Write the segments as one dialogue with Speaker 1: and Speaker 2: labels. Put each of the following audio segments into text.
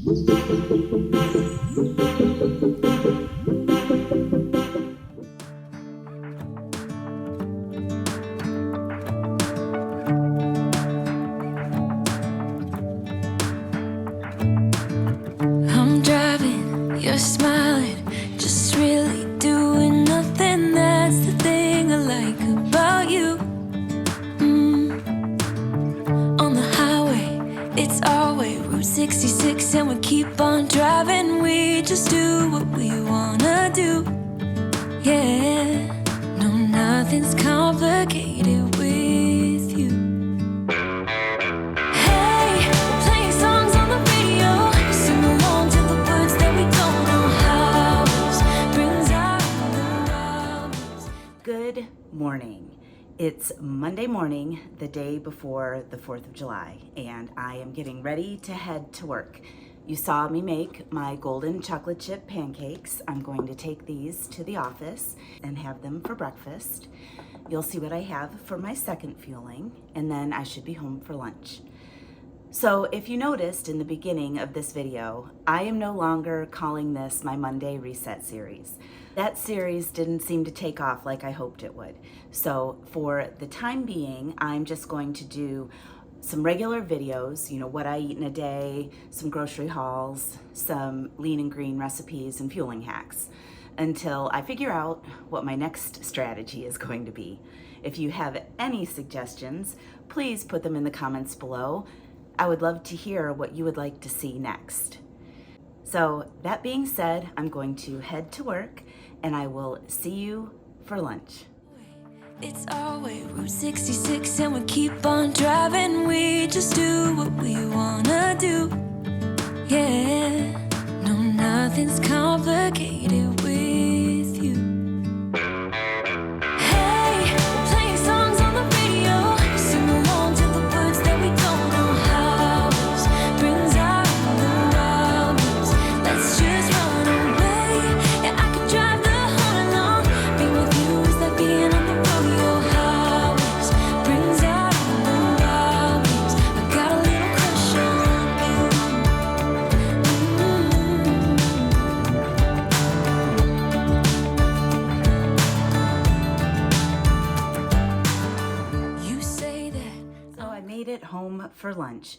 Speaker 1: I'm driving, you're smiling, just really doing nothing. That's the thing I like about you. On the highway, it's our way, Route 66, and we keep on driving. We just do what we wanna do. Yeah, no, nothing's complicated with you. Hey, playing songs on the radio, sing along to the words that we don't know how. Brings out the wild.
Speaker 2: Good morning. It's Monday morning, the day before the 4th of July, and I am getting ready to head to work. You saw me make my golden chocolate chip pancakes. I'm going to take these to the office and have them for breakfast. You'll see what I have for my second fueling, and then I should be home for lunch. So if you noticed in the beginning of this video, I am no longer calling this my Monday Reset series. That series didn't seem to take off like I hoped it would. So for the time being, I'm just going to do some regular videos, what I eat in a day, some grocery hauls, some lean and green recipes and fueling hacks, until I figure out what my next strategy is going to be. If you have any suggestions, please put them in the comments below. I would love to hear what you would like to see next. So that being said, I'm going to head to work and I will see you for lunch.
Speaker 1: It's our way, Route 66, and we keep on driving. We just do what we wanna do. Yeah, no, nothing's complicated with you. Hey, playing songs on the radio, sing along to the words that we don't know how. Brings out the wildness. Let's just run away. Yeah, I could drive the whole along. Being with you is like being on the rodeo highways. Brings out the wildness. I got a little crush on you. You say that.
Speaker 2: So I made it home for lunch,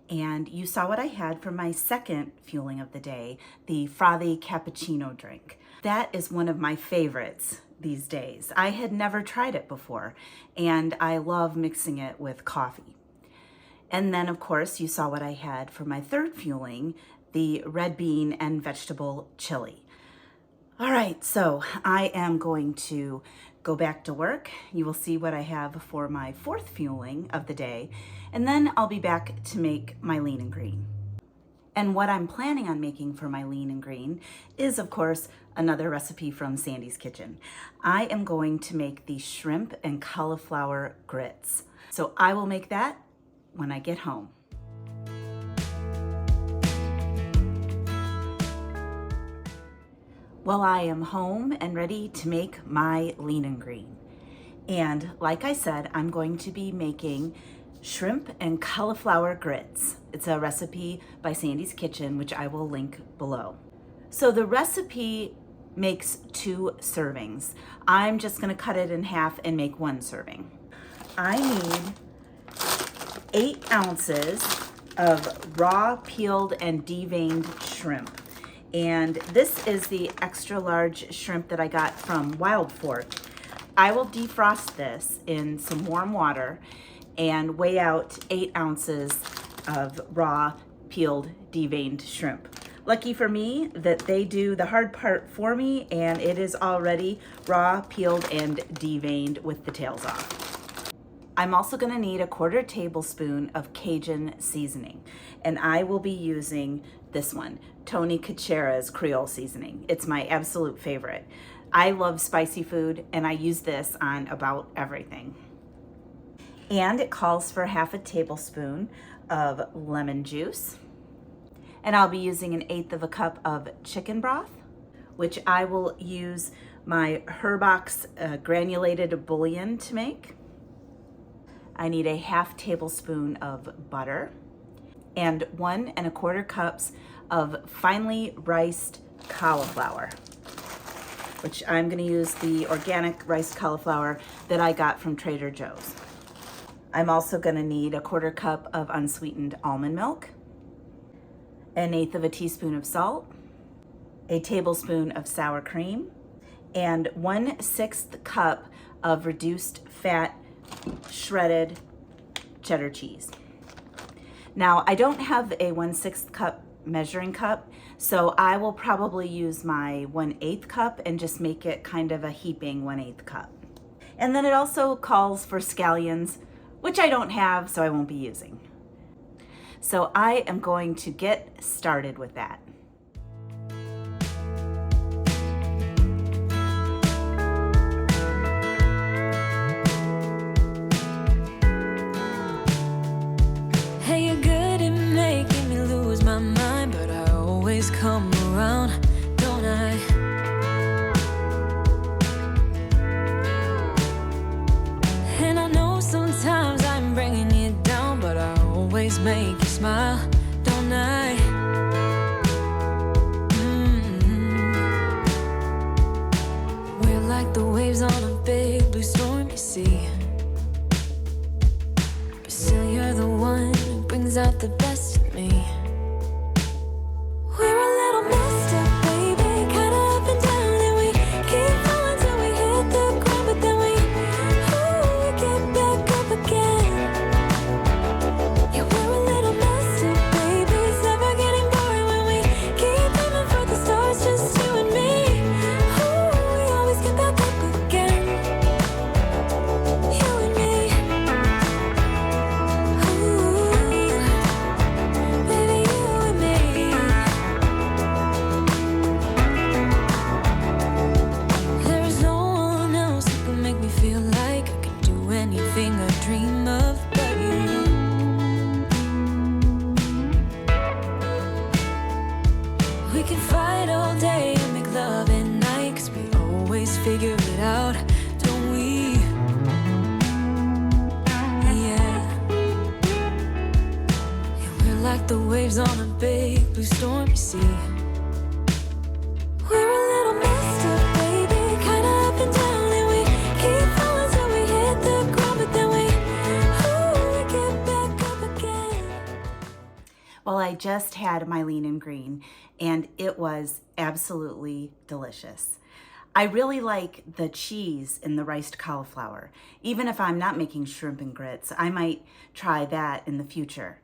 Speaker 2: and you saw what I had for my second fueling of the day, the Frothy Cappuccino Drink. That is one of my favorites these days. I had never tried it before, and I love mixing it with coffee. And then, of course, you saw what I had for my third fueling, the red bean and vegetable chili. All right, so I am going to go back to work. You will see what I have for my fourth fueling of the day, and then I'll be back to make my lean and green. And what I'm planning on making for my lean and green is, of course, another recipe from Sandy's Kitchen. I am going to make the shrimp and cauliflower grits. So I will make that when I get home. Well, I am home and ready to make my lean and green. And like I said, I'm going to be making shrimp and cauliflower grits. It's a recipe by Sandy's Kitchen, which I will link below. So the recipe makes 2 servings. I'm just gonna cut it in half and make 1 serving. I need 8 ounces of raw, peeled, and deveined shrimp. And this is the extra large shrimp that I got from Wild Fork. I will defrost this in some warm water and weigh out 8 ounces of raw, peeled, deveined shrimp. Lucky for me that they do the hard part for me, and it is already raw, peeled, and deveined with the tails off. I'm also gonna need a 1/4 tablespoon of Cajun seasoning, and I will be using this one, Tony Kuchera's Creole seasoning. It's my absolute favorite. I love spicy food, and I use this on about everything. And it calls for 1/2 tablespoon of lemon juice. And I'll be using 1/8 cup of chicken broth, which I will use my Herbox granulated bouillon to make. I need a 1/2 tablespoon of butter. and 1 1/4 cups of finely riced cauliflower, which I'm gonna use the organic riced cauliflower that I got from Trader Joe's. I'm also gonna need 1/4 cup of unsweetened almond milk, 1/8 teaspoon of salt, a tablespoon of sour cream, and 1/6 cup of reduced fat shredded cheddar cheese. Now, I don't have a 1/6 cup measuring cup, so I will probably use my 1/8 cup and just make it kind of a heaping 1/8 cup. And then it also calls for scallions, which I don't have, so I won't be using. So I am going to get started with that.
Speaker 1: Hey, you're good at making me lose my mind, but I always come around, don't I? And I know sometimes I'm bringing you down, but I always make you smile, don't I? We're like the waves on a big blue stormy sea, but still you're the one who brings out the best in me. We're a little messed up, baby, kinda up and down, and we keep falling till we hit the ground, but then we get back up again. Yeah, we're a little messed up, baby, it's never getting boring when we keep aiming for the stars, just you and me. We always get back up again, you and me. Baby, you and me. There's no one else who can make me feel like I can do anything I dream of but you. We can fight all day and make love at night, 'cause we always figure it out, don't we? Yeah. Yeah, we're like the waves on a big blue stormy sea. We're a little messed up, baby, kinda up and down, and we keep falling till we hit the ground, but then we get back up again.
Speaker 2: Well, I just had my lean and green, and it was absolutely delicious. I really like the cheese in the riced cauliflower. Even if I'm not making shrimp and grits, I might try that in the future.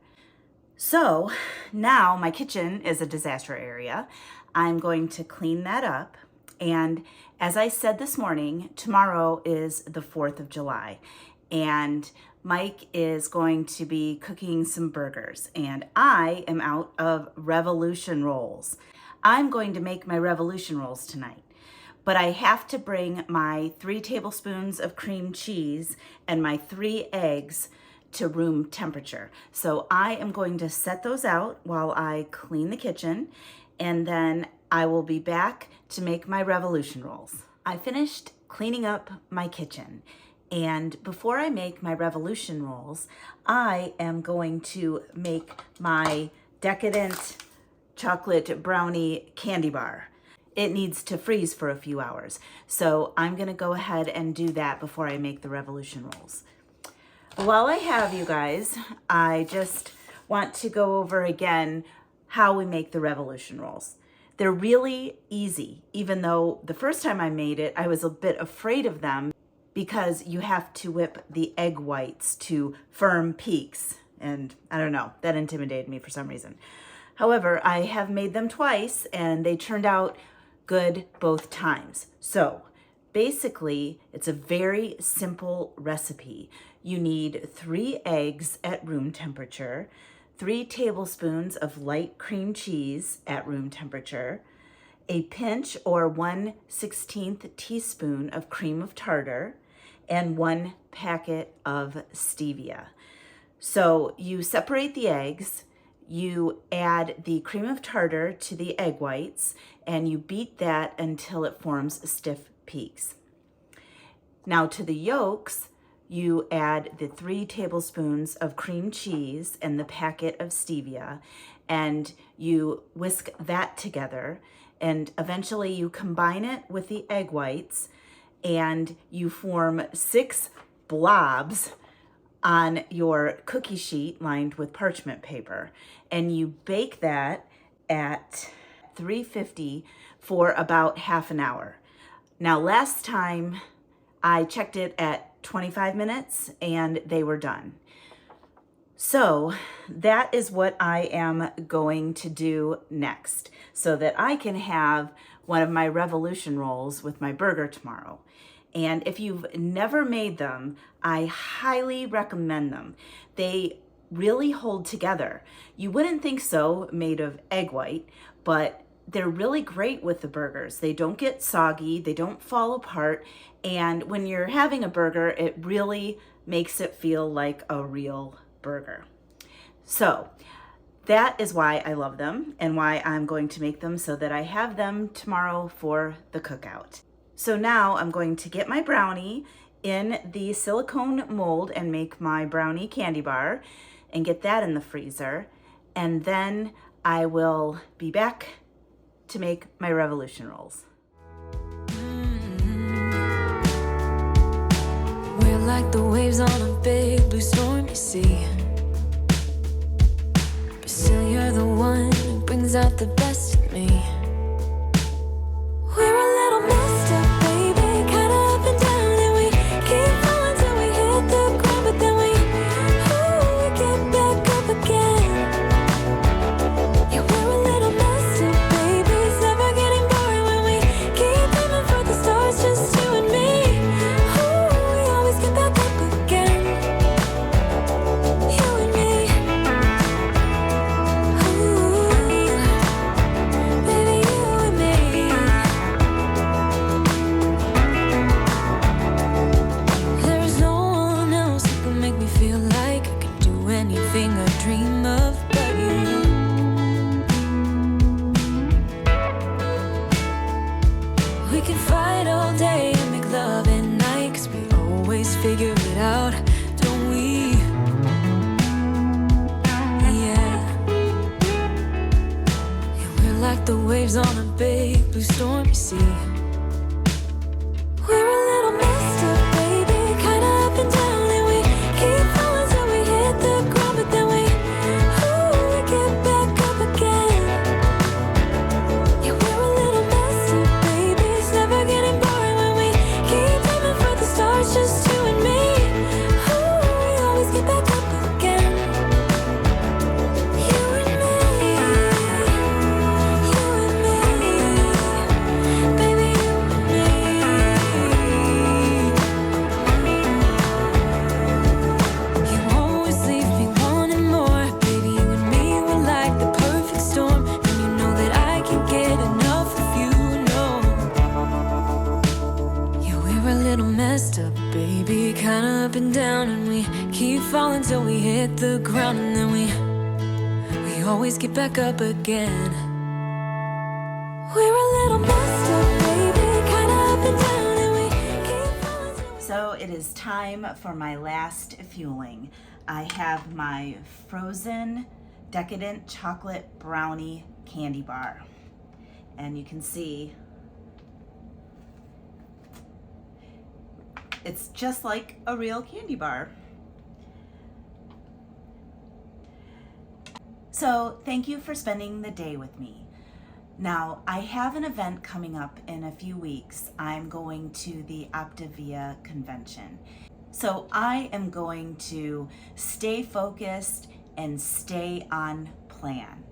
Speaker 2: So now my kitchen is a disaster area. I'm going to clean that up. And as I said this morning, tomorrow is the 4th of July. And Mike is going to be cooking some burgers. And I am out of Revolution rolls. I'm going to make my Revolution rolls tonight. But I have to bring my 3 tablespoons of cream cheese and my 3 eggs to room temperature. So I am going to set those out while I clean the kitchen, and then I will be back to make my Revolution rolls. I finished cleaning up my kitchen, and before I make my Revolution rolls, I am going to make my decadent chocolate brownie candy bar. It needs to freeze for a few hours, so I'm gonna go ahead and do that before I make the Revolution rolls. While I have you guys, I just want to go over again how we make the Revolution rolls. They're really easy, even though the first time I made it, I was a bit afraid of them because you have to whip the egg whites to firm peaks. And I don't know, that intimidated me for some reason. However, I have made them twice and they turned out good both times. So basically, it's a very simple recipe. You need 3 eggs at room temperature, 3 tablespoons of light cream cheese at room temperature, a pinch or 1/16 teaspoon of cream of tartar, and 1 packet of stevia. So you separate the eggs, you add the cream of tartar to the egg whites, and you beat that until it forms stiff peaks. Now to the yolks, you add the 3 tablespoons of cream cheese and the packet of stevia, and you whisk that together, and eventually you combine it with the egg whites, and you form 6 blobs on your cookie sheet lined with parchment paper, and you bake that at 350 for about half an hour. Now, last time I checked it at 25 minutes and they were done. So that is what I am going to do next so that I can have one of my revolution rolls with my burger tomorrow. And if you've never made them, I highly recommend them. They really hold together. You wouldn't think so, made of egg white, but they're really great with the burgers. They don't get soggy, they don't fall apart, and when you're having a burger, it really makes it feel like a real burger. So that is why I love them and why I'm going to make them so that I have them tomorrow for the cookout. So now I'm going to get my brownie in the silicone mold and make my brownie candy bar and get that in the freezer. And then I will be back to make my revolution rolls.
Speaker 1: We're like the waves on a big blue stormy sea, but still you're the one who brings out the best in me. We're a little messed up, baby, kinda up and down, and we keep falling till we hit the ground, but then we get back up again. Yeah, we're a little messed up, baby, it's never getting boring when we keep aiming for the stars, just you and me. We always get back up again, you and me. Baby, you and me. There is no one else who can make me feel like I can do anything I dream of but you. We can fight all day and make love at night, 'cause we always figure it out, don't we? Yeah. Yeah, we're like the waves on a big blue stormy sea. We're a little messed up, baby, kinda up and down, and we keep falling till we hit the ground, but then we get back up again. Yeah, we're a little messed up, baby, it's never getting boring when we keep aiming for the stars, just you and me. We always get back up again, you and me, you and me, baby, you and me. You always leave me wanting more, baby, you and me, we're like the perfect storm, and you know that I can't get enough of you, no. Yeah, we're a little messed up, baby, kinda up and down, and we keep falling till we hit the ground, and then we always get back up again. We're a little messed up, baby, kinda up and down, and we keep falling till we.
Speaker 2: So it is time for my last fueling. I have my frozen decadent chocolate brownie candy bar. And you can see it's just like a real candy bar. So thank you for spending the day with me. Now, I have an event coming up in a few weeks. I'm going to the Optavia convention. So I am going to stay focused and stay on plan.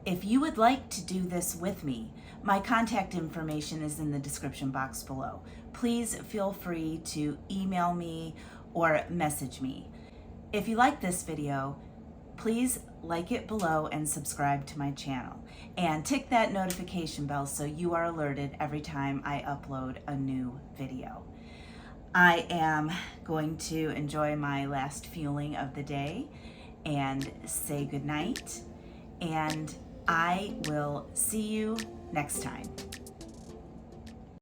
Speaker 2: If you would like to do this with me, my contact information is in the description box below. Please feel free to email me or message me. If you like this video, please like it below and subscribe to my channel. And tick that notification bell so you are alerted every time I upload a new video. I am going to enjoy my last fueling of the day and say goodnight. And I will see you next time.